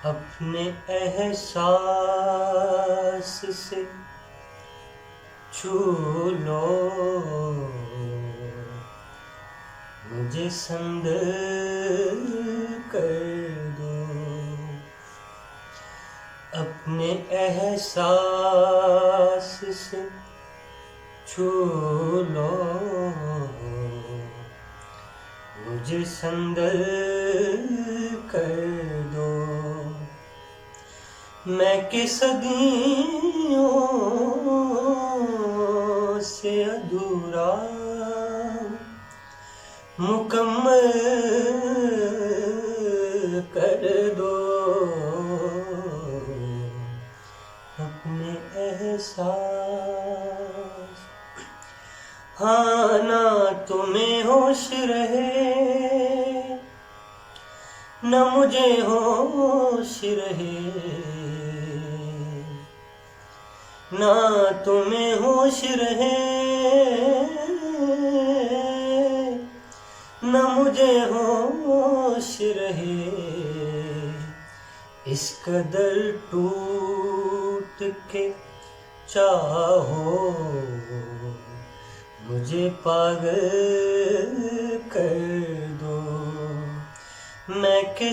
अपने एहसास से छू लो, मुझे संदर कर दो। अपने एहसास से छू लो, मुझे संदर कर दो। मैं कि सदियों से अधूरा मुकम्मल कर दो। अपने एहसास, हाँ ना तुम्हें होश रहे न मुझे होश रहे, ना तुम्हें होश रहे न मुझे होश रहे। इस कदर टूट के चाहो, मुझे पागल कर दो। मैं कि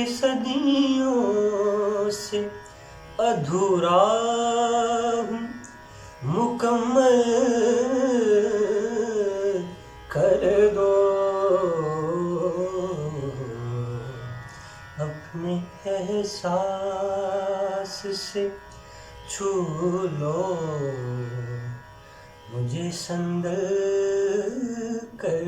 सदियों से अधूरा हूँ मुकम्मल कर दो। अपने एहसास से छू लो, मुझे संदर कर